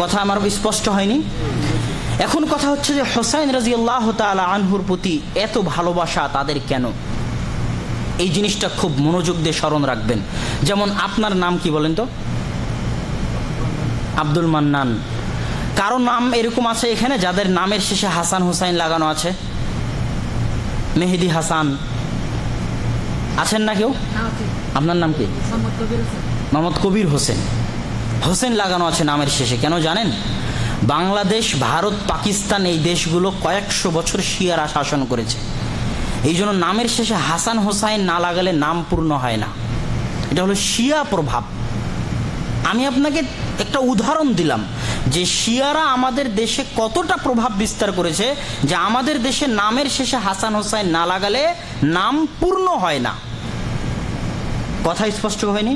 কথা আমার স্পষ্ট হয়নি? এখন কথা হচ্ছে যে হোসাইন রাদিয়াল্লাহু তাআলা আনহুর প্রতি এত ভালোবাসা তাদের কেন? এই জিনিসটা খুব মনোযোগ দিয়ে স্মরণ রাখবেন। যেমন আপনার নাম কি বলেন তো? আব্দুল মান্নান। কারো নাম এরকম আছে এখানে যাদের নামের শেষে হাসান হোসাইন লাগানো আছে? মেহেদি হাসান আছেন না কেউ? আপনার নাম কি? মোহাম্মদ কবির হোসেন। হোসেন লাগানো আছে নামের শেষে, কেন জানেন? বাংলাদেশ, ভারত, পাকিস্তান এই দেশগুলো কয়েকশো বছর শিয়ারা শাসন করেছে। এই জন্য নামের শেষে হাসান হোসাইন না লাগালে নাম পূর্ণ হয় না। এটা হলো শিয়া প্রভাব। আমি আপনাকে একটা উদাহরণ দিলাম যে শিয়ারা আমাদের দেশে কতটা প্রভাব বিস্তার করেছে যে আমাদের দেশে নামের শেষে হাসান হোসাইন না লাগালে নাম পূর্ণ হয় না। কথা স্পষ্ট হয়নি?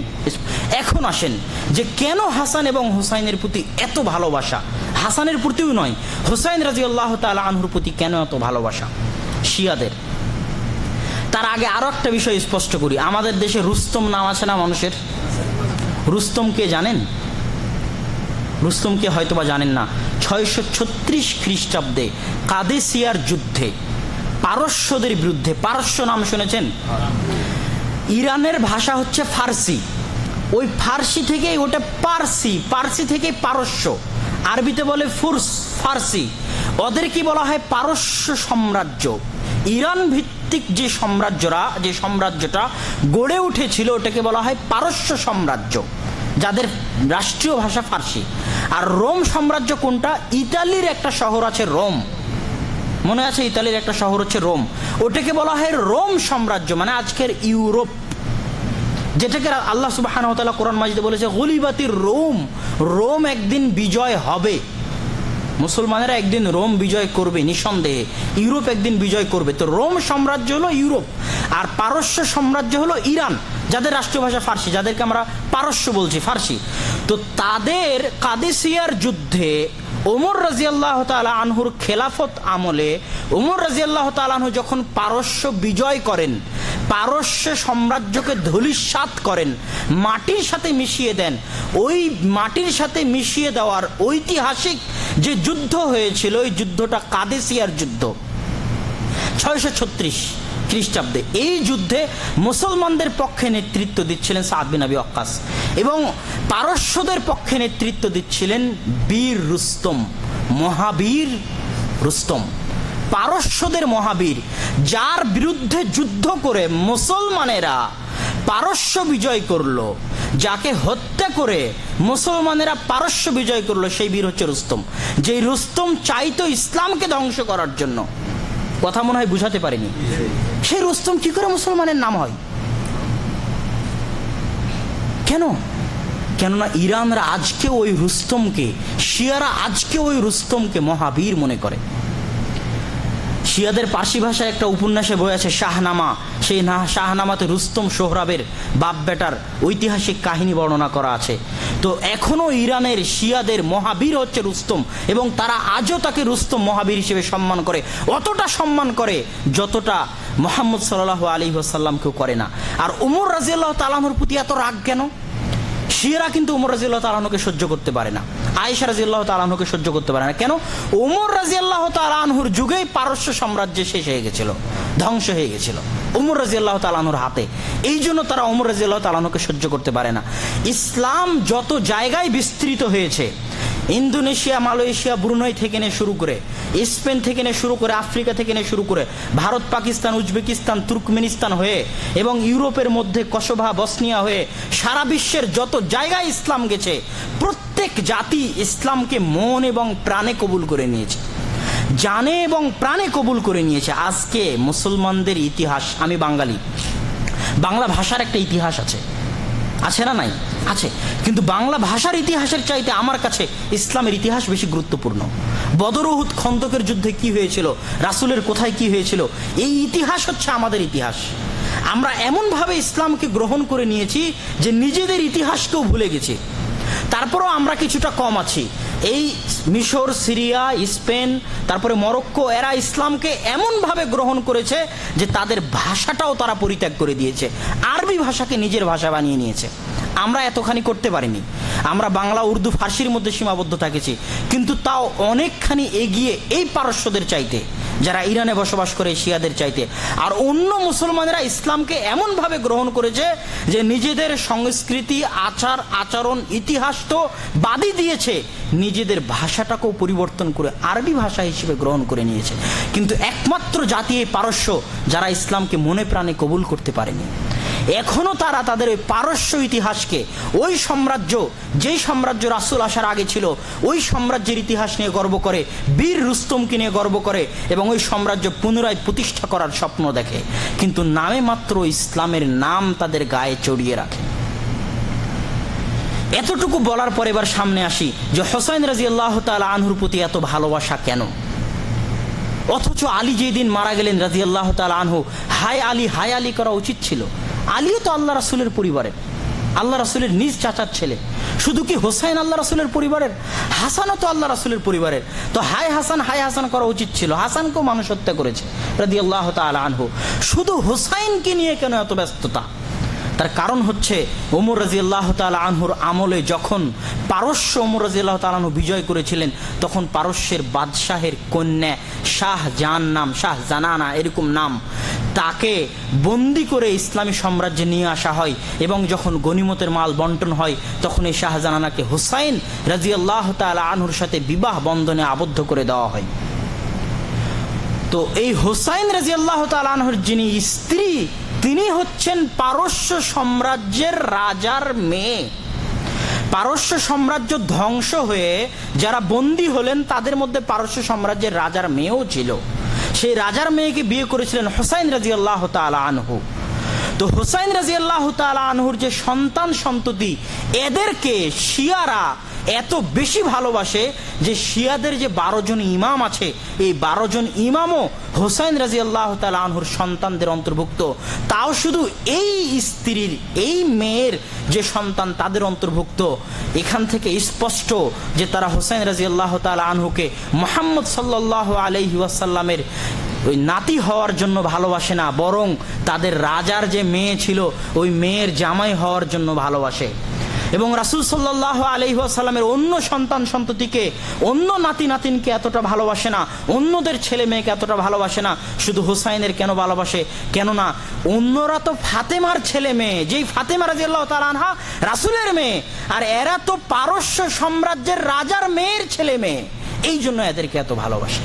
এখন আসেন যে কেন হাসান এবং হোসাইনের প্রতি এত ভালোবাসা? হাসানের প্রতিও নয়, হোসাইন রাদিয়াল্লাহু তাআলা আনহুর প্রতি কেন এত ভালোবাসা শিয়াদের? তার আগে আরো একটা বিষয় স্পষ্ট করি। আমাদের দেশে রুস্তম নাম আছে না মানুষের? রুস্তম কে জানেন? রুস্তমকে হয়তোবা জানেন না। 636 খ্রিস্টাব্দে কাদেসিয়ার যুদ্ধে পারস্যদের বিরুদ্ধে, পারস্য নাম শুনেছেন? ইরানের ভাষা হচ্ছে ফার্সি। ওই ফার্সি থেকে ওটা পারসি, পারসি থেকে পারস্য, আরবিতে বলে ফুরস, ফার্সি। ওদের কি বলা হয়? পারস্য সাম্রাজ্য। ইরান ভিত্তিক যে সাম্রাজ্যটা গড়ে উঠেছিল ওটাকে বলা হয় পারস্য সাম্রাজ্য, যাদের রাষ্ট্রীয় ভাষা ফার্সি। আর রোম সাম্রাজ্য কোনটা? ইতালির একটা শহর আছে রোম, মনে আছে? ইতালির একটা শহর হচ্ছে রোম। ওটাকে বলা হয় রোম সাম্রাজ্য, মানে আজকের ইউরোপ, যেটাকে আল্লাহ সুবহানাহু ওয়া তাআলা কোরআন মাজিদে বলেছে গুলিবাতির রোম। রোম একদিন বিজয় হবে, মুসলমানেরা একদিন রোম বিজয় করবে নিঃসন্দেহে, ইউরোপ একদিন বিজয় করবে। তো রোম সাম্রাজ্য হলো ইউরোপ, আর পারস্য সাম্রাজ্য হলো ইরান, যাদের রাষ্ট্রীয় ভাষা ফার্সি, যাদেরকে আমরা পারস্য বলছি, ফার্সি। তো তাদের কাদেসিয়ার যুদ্ধে ওমর রাদিয়াল্লাহু তাআলা আনহুর খেলাফত আমলে ওমর রাদিয়াল্লাহু তাআলা আনহু যখন পারস্য বিজয় করেন, পারস্য সাম্রাজ্যকে ধূলিসাৎ করেন, মাটির সাথে মিশিয়ে দেন, ওই মাটির সাথে মিশিয়ে দেওয়ার ঐতিহাসিক যে যুদ্ধ হয়েছিল, ওই যুদ্ধটা কাদেসিয়ার যুদ্ধ 636 খ্রিস্টাব্দে। এই যুদ্ধে মুসলমানদের পক্ষে নেতৃত্ব দিচ্ছিলেন সাদ বিন আবি ওয়াক্কাস এবং পারস্যদের পক্ষে নেতৃত্ব দিচ্ছিলেন বীর রুস্তম, মহাবীর রুস্তম, পারস্যদের মহাবীর, যার বিরুদ্ধে যুদ্ধ করে মুসলমানেরা পারস্য বিজয় করলো, যাকে হত্যা করে মুসলমানেরা পারস্য বিজয় করলো, সেই বীর হচ্ছে রুস্তম। যেই রুস্তম চাইতো ইসলামকে ধ্বংস করার জন্য। কথা মনে হয় বুঝাতে পারিনি। সেই রুস্তম কি করে মুসলমানের নাম হয়? কেন? কেননা ইরানরা আজকে ওই রুস্তমকে, শিয়ারা আজকে ওই রুস্তমকে মহাবীর মনে করে। শিয়াদের পার্সি ভাষায় একটা উপন্যাসে বই আছে শাহনামা। সেই শাহনামাতে রুস্তম সোহরাবের বাপ বেটার ঐতিহাসিক কাহিনী বর্ণনা করা আছে। তো এখনো ইরানের শিয়াদের মহাবীর হচ্ছে রুস্তম, এবং তারা আজও তাকে রুস্তম মহাবীর হিসেবে সম্মান করে, অতটা সম্মান করে যতটা মুহাম্মদ সাল্লাল্লাহু আলাইহি ওয়াসাল্লামকেও করে না। আর ওমর রাদিয়াল্লাহু তাআলা আনহুর প্রতি এত রাগ কেন? শিয়ারা কিন্তু ওমর রাদিয়াল্লাহু তাআলা আনহুকে সহ্য করতে পারে না, আয়েশা রাদিয়াল্লাহু তাআলা আনহুকে সহ্য করতে পারে না। কেন? ওমর রাদিয়াল্লাহু তাআলা আনহুর যুগেই পারস্য সাম্রাজ্য শেষ হয়ে গেছিল, ধ্বংস হয়ে গেছিল ওমর রাদিয়াল্লাহু তাআলা আনহুর হাতে। এই জন্য তারা ওমর রাদিয়াল্লাহু তাআলা আনহুকে সহ্য করতে পারে না। ইসলাম যত জায়গায় বিস্তৃত হয়েছে, ইন্দোনেশিয়া, মালয়েশিয়া, ব্রুনাই থেকে নিয়ে শুরু করে, স্পেন থেকে নিয়ে শুরু করে, আফ্রিকা থেকে নিয়ে শুরু করে, ভারত, পাকিস্তান, উজবেকিস্তান, তুর্কমেনিস্তান হয়ে, এবং ইউরোপের মধ্যে কসোভা, বসনিয়া হয়ে সারা বিশ্বের যত জায়গায় ইসলাম গেছে, প্রত্যেক জাতি ইসলামকে মন এবং প্রাণে কবুল করে নিয়েছে, জানে এবং প্রাণে কবুল করে নিয়েছে। আজকে মুসলমানদের ইতিহাস, আমি বাঙালি, বাংলা ভাষার একটা ইতিহাস আছে, আছে না? নাই, আছে। কিন্তু বাংলা ভাষার ইতিহাসের চাইতে আমার কাছে ইসলামের ইতিহাস বেশি গুরুত্বপূর্ণ। বদর, উহুদ, খন্দকের যুদ্ধে কি হয়েছিল, রাসূলের কোথায় কি হয়েছিল, এই ইতিহাস হচ্ছে আমাদের ইতিহাস। আমরা এমনভাবে ইসলামকে গ্রহণ করে নিয়েছি যে নিজেদের ইতিহাসকেও ভুলে গেছি। তারপরেও আমরা কিছুটা কম আছি। এই মিশর, সিরিয়া, স্পেন, তারপরে মরক্কো, এরা ইসলামকে এমনভাবে গ্রহণ করেছে যে তাদের ভাষাটাও তারা পরিত্যাগ করে দিয়েছে, আরবি ভাষাকে নিজের ভাষা বানিয়ে নিয়েছে। আমরা এতখানি করতে পারিনি, আমরা বাংলা উর্দু ফার্সির মধ্যে সীমাবদ্ধ থাকেছি, কিন্তু তাও অনেকখানি এগিয়ে এই পারস্যদের চাইতে, যারা ইরানে বসবাস করে শিয়াদের চাইতে। আর অন্য মুসলমানেরা ইসলামকে এমনভাবে গ্রহণ করেছে যে নিজেদের সংস্কৃতি, আচার আচরণ, ইতিহাস তো বাদই দিয়েছে, নিজেদের ভাষাটাকেও পরিবর্তন করে আরবি ভাষা হিসেবে গ্রহণ করে নিয়েছে। কিন্তু একমাত্র জাতি এই পারস্য যারা ইসলামকে মনে প্রাণে কবুল করতে পারেনি। এখনো তারা তাদের ওই পারস্য ইতিহাসকে, ওই সাম্রাজ্য, যেই সাম্রাজ্য রাসূল আসার আগে ছিল, ওই সাম্রাজ্যের ইতিহাস নিয়ে গর্ব করে, বীর রুস্তমকে নিয়ে গর্ব করে এবং ওই সাম্রাজ্য পুনরায় প্রতিষ্ঠা করার স্বপ্ন দেখে, কিন্তু নামে মাত্র ইসলামের নাম তাদের গায়ে চড়িয়ে রাখে। এতটুকু বলার পর এবার সামনে আসি যে হোসাইন রাদিয়াল্লাহু তাআলা আনহুর প্রতি এত ভালোবাসা কেন, অথচ আলী যেই দিন মারা গেলেন রাদিয়াল্লাহু তাআলা আনহু, হায় আলী করা উচিত ছিল। আলীও তো আল্লাহ রাসূলের পরিবারের, আল্লাহ রাসূলের নিজ চাচার ছেলে। শুধু কি হোসাইন আল্লাহ রাসূলের পরিবারের, হাসানও তো আল্লাহ রাসূলের পরিবারের। তো হায় হাসান করা উচিত ছিল। হাসানকেও মানুষ হত্যা করেছে রাদিয়াল্লাহু তাআলা আনহু। শুধু হোসাইনকে নিয়ে কেন এত ব্যস্ততা? তার কারণ হচ্ছে ওমর রাদিয়াল্লাহু তাআলা আনহুর আমলে যখন পারস্য ওমর রাদিয়াল্লাহু তাআলা আনহু বিজয় করেছিলেন, তখন পারস্যের বাদশাহের কন্যা শাহজানানা এরকম নাম, তাকে বন্দি করে ইসলামী সাম্রাজ্যে নিয়ে আসা হয় এবং যখন গনিমতের মাল বন্টন হয় তখন এই শাহজানানাকে হোসাইন রাদিয়াল্লাহু তাআলা আনহুর সাথে বিবাহ বন্ধনে আবদ্ধ করে দেওয়া হয়। তো এই হোসাইন রাদিয়াল্লাহু তাআলা আনহুর যিনি স্ত্রী, তিনি হচ্ছেন পারস্য সাম্রাজ্যের রাজার মেয়ে। পারস্য সাম্রাজ্য ধ্বংস হয়ে যারা বন্দী হলেন তাদের মধ্যে পারস্য সাম্রাজ্যের রাজার মেয়েও ছিল। সেই রাজার মেয়েকে বিয়ে করেছিলেন হোসাইন রাদিয়াল্লাহু তাআলা আনহু। তো হোসাইন রাদিয়াল্লাহু তাআলা আনহুর যে সন্তান সন্ততি, এদেরকে শিয়ারা এত বেশি ভালোবাসে যে শিয়াদের যে 12 জন ইমাম আছে, এই 12 জন ইমামও হোসাইন রাদিয়াল্লাহু তাআলা আনহুর সন্তানদের অন্তর্ভুক্ত। তাও শুধু এই স্ত্রীর, এই মেয়ের যে সন্তান তাদের অন্তর্ভুক্ত। এখান থেকে স্পষ্ট যে তারা হোসাইন রাদিয়াল্লাহু তাআলা আনহুকে মুহাম্মদ সাল্লাল্লাহু আলাইহি ওয়াসাল্লামের ওই নাতি হওয়ার জন্য ভালোবাসে না, বরং তাদের রাজার যে মেয়ে ছিল ওই মেয়ের জামাই হওয়ার জন্য ভালোবাসে। এবং রাসূল সাল্লাল্লাহু আলাইহি ওয়াসাল্লামের অন্য সন্তান সন্ততিকে, অন্য নাতি নাতিনকে এতটা ভালোবাসে না, অন্যদের ছেলে মেয়েকে এতটা ভালোবাসে না, শুধু হোসাইনের কেন ভালোবাসে? কেননা অন্যরা তো ফাতেমার ছেলে মেয়ে, যেই ফাতেমা রাদিয়াল্লাহু তাআলা আনহা রাসূলের মেয়ে, আর এরা তো পারস্য সাম্রাজ্যের রাজার মেয়ের ছেলে মেয়ে, এই জন্য এদেরকে এত ভালোবাসে।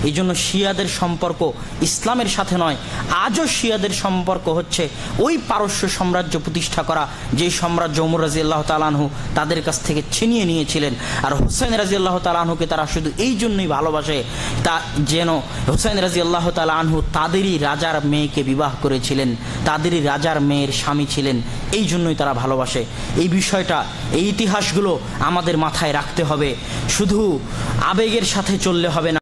এই জন্য শিয়াদের সম্পর্ক ইসলামের সাথে নয়, আজও শিয়াদের সম্পর্ক হচ্ছে ওই পারস্য সাম্রাজ্য প্রতিষ্ঠা করা, যে সাম্রাজ্য ওমর রাদিয়াল্লাহু তাআলা আনহু তাদের কাছ থেকে ছিনিয়ে নিয়েছিলেন। আর হোসাইন রাদিয়াল্লাহু তাআলা আনহুকে তারা শুধু এই জন্যই ভালোবাসে, তা যেন হোসাইন রাদিয়াল্লাহু তাআলা আনহু তাদেরই রাজার মেয়েকে বিবাহ করেছিলেন, তাদেরই রাজার মেয়ের স্বামী ছিলেন, এই জন্যই তারা ভালোবাসে। এই বিষয়টা, এই ইতিহাসগুলো আমাদের মাথায় রাখতে হবে। শুধু আবেগের সাথে চললে হবে না।